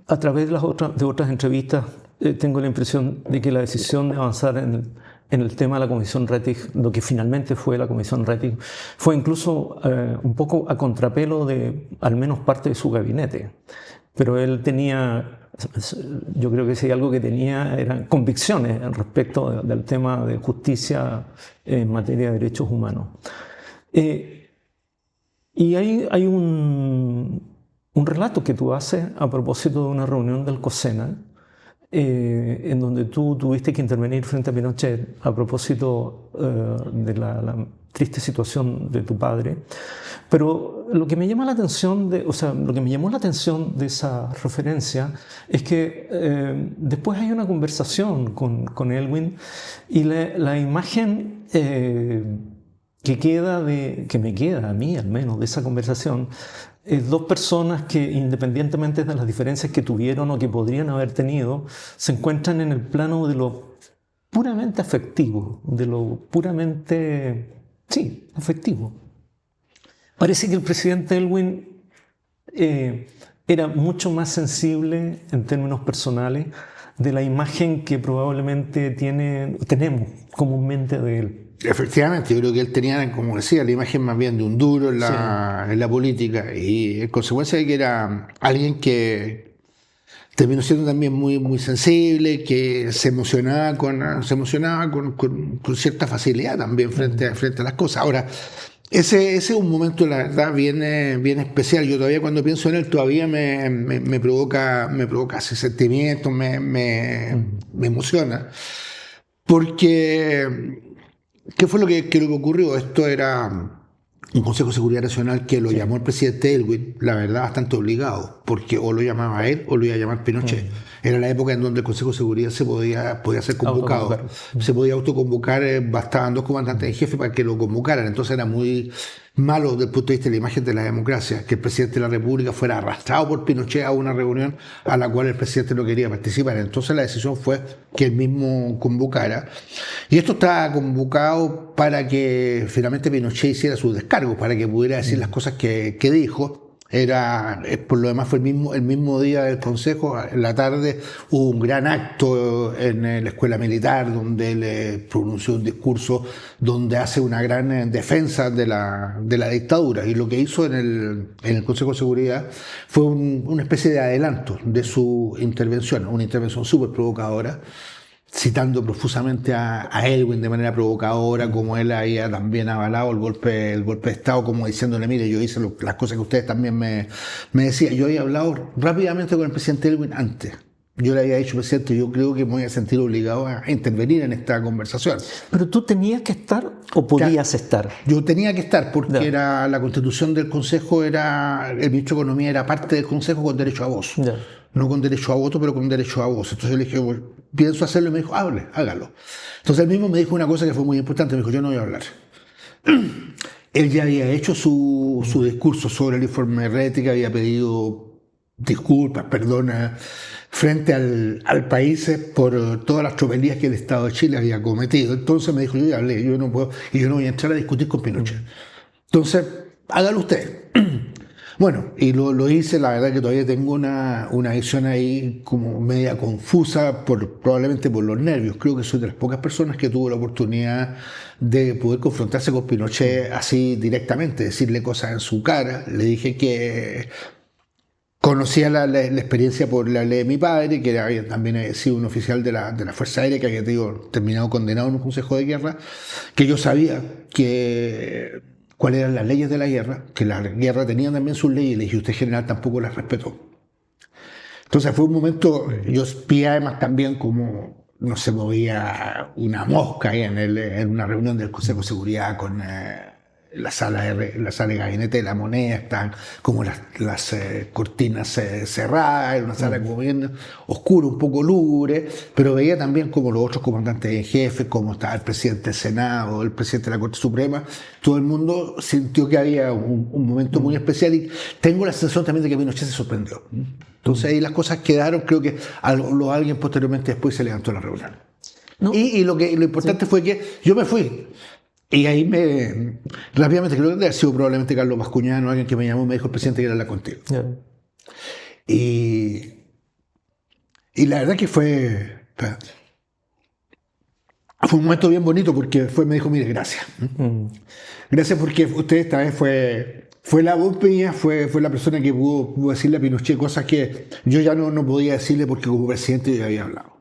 a través de otras entrevistas, tengo la impresión de que la decisión de avanzar en el tema de la Comisión Rettig, lo que finalmente fue la Comisión Rettig, fue incluso un poco a contrapelo de al menos parte de su gabinete. Pero él tenía, yo creo que si hay algo que tenía eran convicciones respecto del tema de justicia en materia de derechos humanos. Y hay un relato que tú haces a propósito de una reunión del COSENA, en donde tú tuviste que intervenir frente a Pinochet a propósito de la triste situación de tu padre. Pero lo que me llama la atención, lo que me llamó la atención de esa referencia es que después hay una conversación con Elwin y la imagen que me queda a mí al menos de esa conversación, dos personas que independientemente de las diferencias que tuvieron o que podrían haber tenido, se encuentran en el plano de lo puramente afectivo, de lo puramente, sí, afectivo. Parece que el presidente Elwin era mucho más sensible en términos personales de la imagen que probablemente tenemos comúnmente de él. Efectivamente, yo creo que él tenía, como decía, la imagen más bien de un duro en la política, y en consecuencia de que era alguien que terminó siendo también muy, muy sensible, que se emocionaba con cierta facilidad también frente a las cosas. Ahora, ese es un momento, la verdad, bien especial. Yo todavía cuando pienso en él todavía me provoca ese sentimiento, me emociona, porque ¿qué fue lo que ocurrió? Esto era un Consejo de Seguridad Nacional que lo llamó el presidente Elwin, la verdad, bastante obligado, porque o lo llamaba él o lo iba a llamar Pinochet. Era la época en donde el Consejo de Seguridad podía ser convocado, se podía autoconvocar, bastaban 2 comandantes en jefe para que lo convocaran. Entonces era muy malo desde el punto de vista de la imagen de la democracia que el presidente de la República fuera arrastrado por Pinochet a una reunión a la cual el presidente no quería participar. Entonces la decisión fue que él mismo convocara, y esto estaba convocado para que finalmente Pinochet hiciera sus descargos, para que pudiera decir las cosas que dijo. Por lo demás fue el mismo día del Consejo, en la tarde hubo un gran acto en la escuela militar donde él pronunció un discurso donde hace una gran defensa de la dictadura, y lo que hizo en el Consejo de Seguridad fue una especie de adelanto de su intervención, una intervención súper provocadora, citando profusamente a Elwin de manera provocadora, como él había también avalado el golpe de Estado, como diciéndole, mire, yo hice las cosas que ustedes también me decían. Yo había hablado rápidamente con el presidente Elwin antes. Yo le había dicho, presidente, yo creo que me voy a sentir obligado a intervenir en esta conversación. ¿Pero tú tenías que estar o podías estar? Yo tenía que estar porque era la constitución del Consejo, el ministro de Economía era parte del Consejo con derecho a voz. No con derecho a voto, pero con derecho a voz. Entonces yo le dije, bueno, pienso hacerlo, y me dijo, hágalo. Entonces él mismo me dijo una cosa que fue muy importante, me dijo, yo no voy a hablar. Él ya había hecho su discurso sobre el informe Rettig, había pedido disculpas, perdón, frente al país por todas las tropelías que el Estado de Chile había cometido. Entonces me dijo, yo ya hablé, yo no puedo, y yo no voy a entrar a discutir con Pinochet. Entonces, hágalo usted. Bueno, y lo hice. La verdad que todavía tengo una visión ahí como media confusa, probablemente por los nervios. Creo que soy de las pocas personas que tuvo la oportunidad de poder confrontarse con Pinochet así directamente, decirle cosas en su cara. Le dije que conocía la experiencia por la ley de mi padre, que también había sido un oficial de la Fuerza Aérea, que había terminado condenado en un consejo de guerra, que yo sabía cuáles eran las leyes de la guerra, que la guerra tenía también sus leyes, y le dije, usted general tampoco las respetó. Entonces fue un momento, yo vi además también como no se movía una mosca ahí en una reunión del Consejo de Seguridad con la sala de gabinete de la moneda, están como las cortinas cerradas, era una sala como bien oscura, un poco lúgubre, pero veía también como los otros comandantes en jefe, como estaba el presidente del Senado, el presidente de la Corte Suprema, todo el mundo sintió que había un momento muy especial, y tengo la sensación también de que Pinochet se sorprendió. Entonces ahí las cosas quedaron, creo que alguien posteriormente después se levantó la reunión. No. Y lo importante fue que yo me fui. Y ahí rápidamente, creo que debe haber sido probablemente Carlos Bascuñano, alguien que me llamó y me dijo, el presidente quiere hablar contigo. Y Y la verdad que fue un momento bien bonito porque me dijo, mire, gracias. Gracias porque usted esta vez fue la voz mía, fue la persona que pudo decirle a Pinochet cosas que yo ya no podía decirle porque como presidente yo ya había hablado.